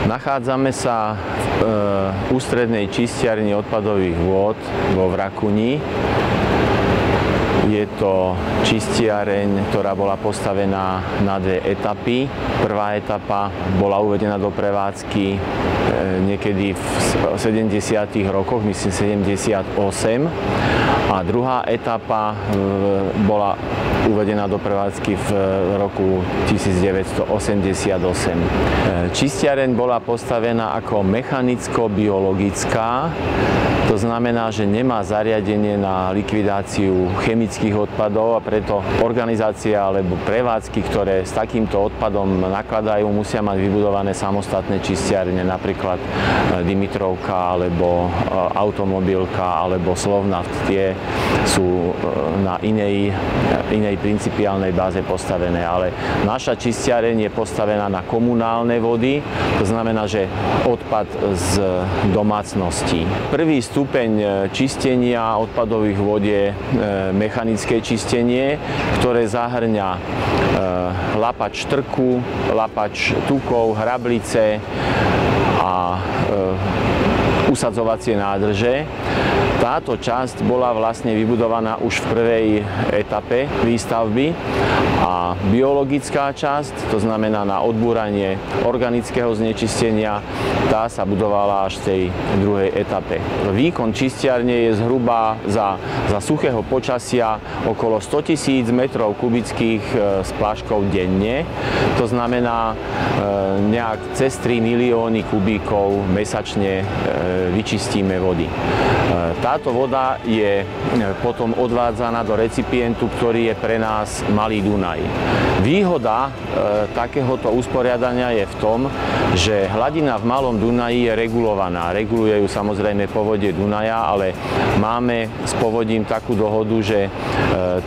Nachádzame sa v ústrednej čistiarni odpadových vôd vo Vrakuni. Je to čistiareň, ktorá bola postavená na dve etapy. Prvá etapa bola uvedená do prevádzky niekedy v 70. rokoch, myslím 78. A druhá etapa bola uvedená do prevádzky v roku 1988. Čistiareň bola postavená ako mechanicko-biologická. To znamená, že nemá zariadenie na likvidáciu chemických odpadov a preto organizácia alebo prevádzky, ktoré s takýmto odpadom nakladajú, musia mať vybudované samostatné čistiarne, napríklad Dimitrovka alebo Automobilka alebo Slovnaft. Tie sú na inej principiálnej báze postavené, ale naša čistiareň je postavená na komunálne vody, to znamená, že odpad z domácností. Prvý stupeň čistenia odpadových vôd je mechanické čistenie, ktoré zahŕňa lapač štrku, lapač tukov, hrablice a usadzovacie nádrže. Táto časť bola vlastne vybudovaná už v prvej etape výstavby a biologická časť, to znamená na odbúranie organického znečistenia, tá sa budovala až v tej druhej etape. Výkon čistiarne je zhruba za suchého počasia okolo 100 000 metrov kubických spláškov denne. To znamená nejak cez 3 milióny kubíkov mesačne vyčistíme vody. Táto voda je potom odvádzaná do recipientu, ktorý je pre nás Malý Dunaj. Výhoda takéhoto usporiadania je v tom, že hladina v Malom Dunaji je regulovaná. Reguluje ju samozrejme povodie Dunaja, ale máme s povodím takú dohodu, že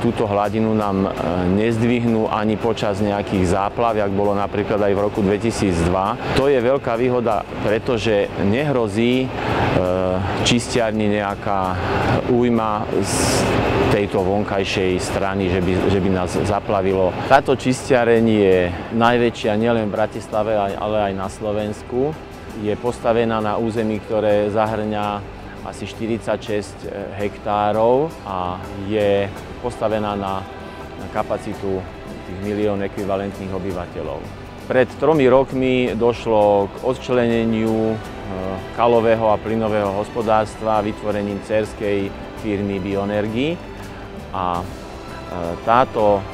túto hladinu nám nezdvihnú ani počas nejakých záplav, jak bolo napríklad aj v roku 2002. To je veľká výhoda, pretože nehrozí čistiarni nejaká újma z tejto vonkajšej strany, že by nás zaplavilo. Táto čistiareň je najväčšia nielen v Bratislave, ale aj na Slovensku. Je postavená na území, ktoré zahŕňa asi 46 hektárov a je postavená na kapacitu tých 1 000 000 ekvivalentných obyvateľov. Pred 3 rokmi došlo k odčleneniu kalového a plynového hospodárstva vytvorením dcérskej firmy Bioenergy a táto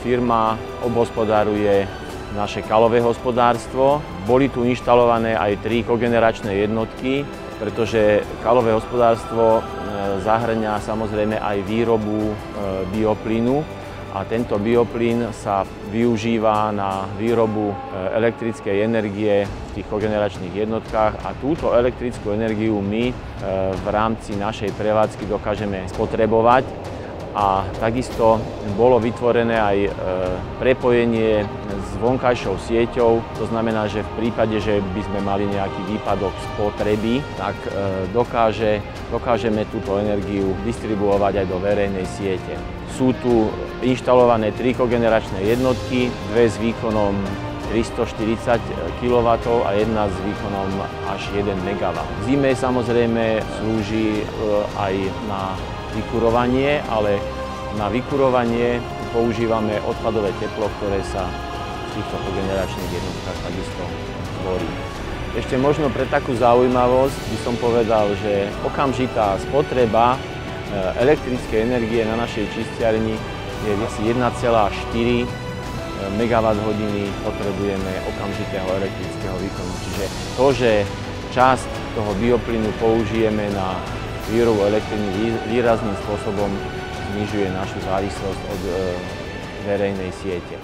firma obhospodáruje naše kalové hospodárstvo. Boli tu inštalované aj 3 kogeneračné jednotky, pretože kalové hospodárstvo zahŕňa samozrejme aj výrobu bioplynu a tento bioplyn sa využíva na výrobu elektrickej energie v tých kogeneračných jednotkách a túto elektrickú energiu my v rámci našej prevádzky dokážeme spotrebovať a takisto bolo vytvorené aj prepojenie s vonkajšou sieťou. To znamená, že v prípade, že by sme mali nejaký výpadok spotreby, tak dokážeme túto energiu distribuovať aj do verejnej siete. Sú tu inštalované 3 kogeneračné jednotky, 2 s výkonom 340 kW a jedna s výkonom až 1 MW. V zime samozrejme slúži aj na vykurovanie, ale na vykurovanie používame odpadové teplo, ktoré sa v týchto kogeneračných jednotkách takisto tvorí. Ešte možno pre takú zaujímavosť by som povedal, že okamžitá spotreba elektrickej energie na našej čistiarni je asi 1,4 MWh potrebujeme okamžitého elektrického výkonu. Čiže to, že časť toho bioplynu použijeme na výrobu elektriny, výrazným spôsobom znižuje našu závislosť od verejnej siete.